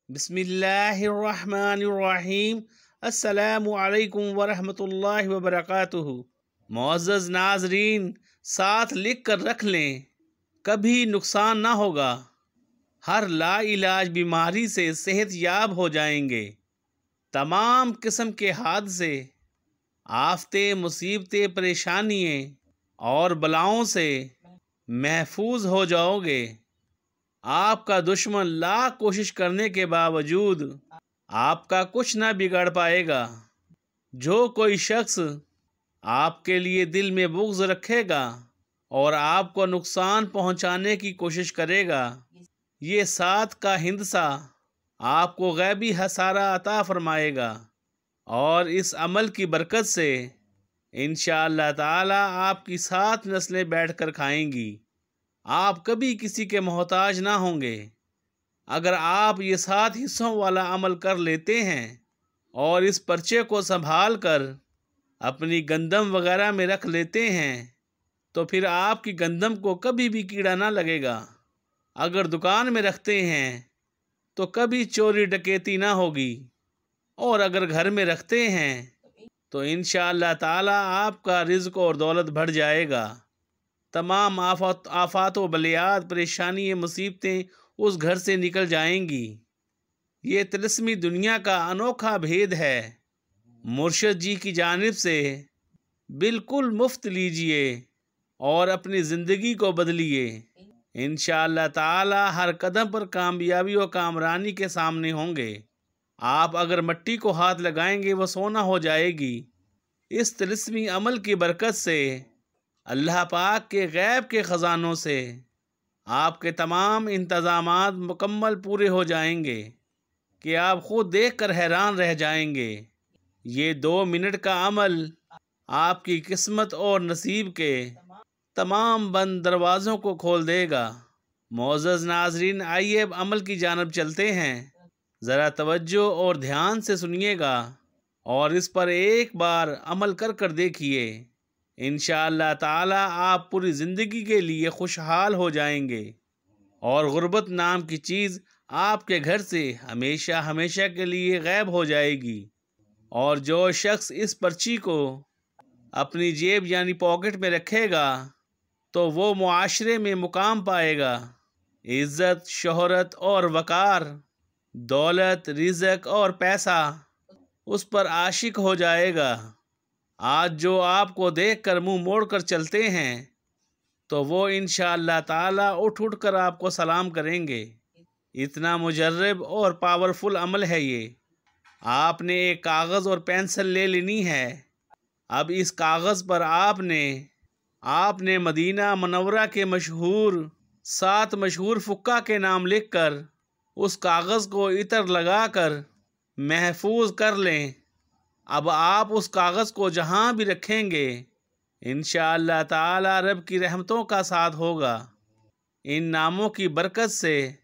बिस्मिल्लाहिर्रहमानिर्रहीम। अस्सलामु अलैकुम वरहमतुल्लाहि वबरकातुहू। मुअज़्ज़ज़ नाज़रीन, साथ लिख कर रख लें, कभी नुकसान ना होगा। हर लाइलाज बीमारी से सेहतयाब हो जाएंगे। तमाम किस्म के हादसे, आफतें, मुसीबतें, परेशानियाँ और बलाओं से महफूज हो जाओगे। आपका दुश्मन लाख कोशिश करने के बावजूद आपका कुछ ना बिगाड़ पाएगा। जो कोई शख्स आपके लिए दिल में बुग़्ज़ रखेगा और आपको नुकसान पहुंचाने की कोशिश करेगा, ये साथ का हिंदसा आपको गैबी हसारा अता फरमाएगा। और इस अमल की बरकत से इंशाअल्लाह ताला आपकी 7 नस्लें बैठकर खाएंगी। आप कभी किसी के मोहताज ना होंगे। अगर आप ये 7 हिस्सों वाला अमल कर लेते हैं और इस पर्चे को संभाल कर अपनी गंदम वगैरह में रख लेते हैं, तो फिर आपकी गंदम को कभी भी कीड़ा ना लगेगा। अगर दुकान में रखते हैं तो कभी चोरी डकैती ना होगी, और अगर घर में रखते हैं तो इंशाअल्लाह ताला आपका रिज़्क़ और दौलत बढ़ जाएगा। तमाम आफात व बलियात, परेशानी, मुसीबतें उस घर से निकल जाएंगी। ये तिलस्मी दुनिया का अनोखा भेद है। मुर्शिद जी की जानिब से बिल्कुल मुफ्त लीजिए और अपनी ज़िंदगी को बदलिए। इंशाअल्लाह ताला हर कदम पर कामयाबी और कामरानी के सामने होंगे। आप अगर मिट्टी को हाथ लगाएंगे वो सोना हो जाएगी। इस तिलस्मी अमल की बरकत से अल्लाह पाक के गैब के ख़जानों से आपके तमाम इंतज़ामात मुकम्मल पूरे हो जाएंगे कि आप खुद देख कर हैरान रह जाएंगे। ये 2 मिनट का अमल आपकी किस्मत और नसीब के तमाम बंद दरवाज़ों को खोल देगा। मुअज़्ज़ज़ नाज़रीन, आइए अब अमल की जानिब चलते हैं। ज़रा तवज्जो और ध्यान से सुनिएगा और इस पर एक बार अमल कर कर देखिए। इंशाअल्लाह ताला आप पूरी ज़िंदगी के लिए खुशहाल हो जाएंगे और गुर्बत नाम की चीज़ आपके घर से हमेशा हमेशा के लिए गायब हो जाएगी। और जो शख्स इस पर्ची को अपनी जेब यानी पॉकेट में रखेगा तो वो मुआशरे में मुकाम पाएगा। इज़्ज़त, शोहरत और वक़ार, दौलत, रिज़्क़ और पैसा उस पर आशिक हो जाएगा। आज जो आपको देखकर मुंह मोड़कर चलते हैं तो वो इंशाअल्लाह ताला उठ उठ कर आपको सलाम करेंगे। इतना मुजर्रब और पावरफुल अमल है ये। आपने एक कागज़ और पेंसिल ले लेनी है। अब इस कागज़ पर आपने मदीना मुनव्वरा के 7 मशहूर फुक्का के नाम लिखकर उस कागज़ को इतर लगाकर महफूज कर लें। अब आप उस कागज़ को जहाँ भी रखेंगे इंशाअल्लाह ताला रब की रहमतों का साथ होगा। इन नामों की बरकत से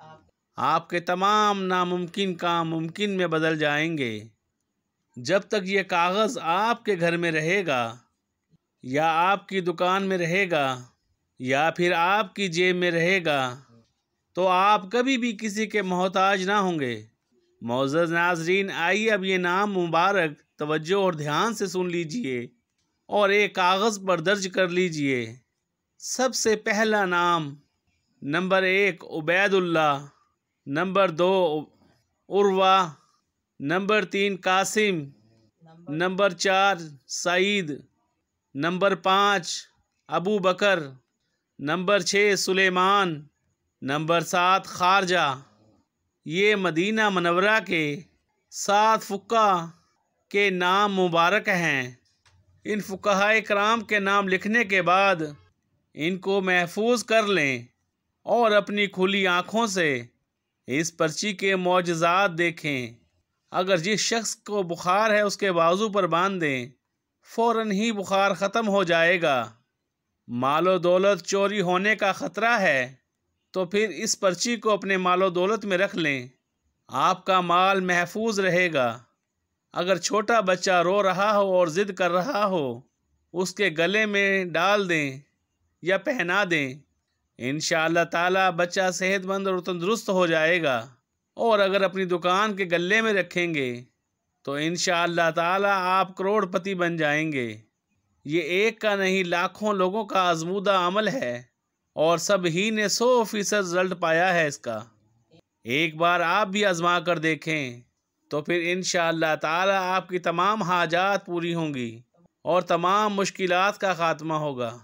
आपके तमाम नामुमकिन काम मुमकिन में बदल जाएंगे। जब तक ये कागज़ आपके घर में रहेगा या आपकी दुकान में रहेगा या फिर आपकी जेब में रहेगा तो आप कभी भी किसी के मोहताज ना होंगे। मुअज़्ज़ज़ नाज़रीन, आइए अब ये नाम मुबारक तवज्जो और ध्यान से सुन लीजिए और एक कागज़ पर दर्ज कर लीजिए। सबसे पहला नाम, नंबर 1 उबैदुल्ला, नंबर 2 उर्वा, नंबर 3 कासिम, नंबर 4 सईद, नंबर 5 अबू बकर, नंबर 6 सुलेमान, नंबर 7 खारजा। ये मदीना मुनव्वरा के 7 फुक्का के नाम मुबारक हैं। इन फुक़हा इकराम के नाम लिखने के बाद इनको महफूज कर लें और अपनी खुली आँखों से इस पर्ची के मौजज़ात देखें। अगर जिस शख्स को बुखार है उसके बाजू पर बांध दें, फ़ौरन ही बुखार ख़त्म हो जाएगा। मालो दौलत चोरी होने का ख़तरा है तो फिर इस पर्ची को अपने मालो दौलत में रख लें, आपका माल महफूज रहेगा। अगर छोटा बच्चा रो रहा हो और ज़िद कर रहा हो, उसके गले में डाल दें या पहना दें। इंशाअल्लाह ताला बच्चा सेहतमंद और तंदुरुस्त हो जाएगा। اور اگر اپنی دکان کے گلے میں رکھیں گے تو انشاءاللہ تعالی آپ کروڑ پتی بن جائیں گے۔ یہ ایک کا نہیں، لاکھوں لوگوں کا آزمودہ عمل ہے اور سب ہی نے 100% رزلٹ پایا ہے اس کا۔ ایک بار آپ بھی آزما کر دیکھیں تو پھر انشاءاللہ تعالی آپ کی تمام حاجات پوری ہوں گی اور تمام مشکلات کا خاتمہ ہوگا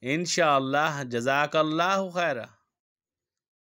انشاءاللہ۔ جزاک اللہ خیرہ۔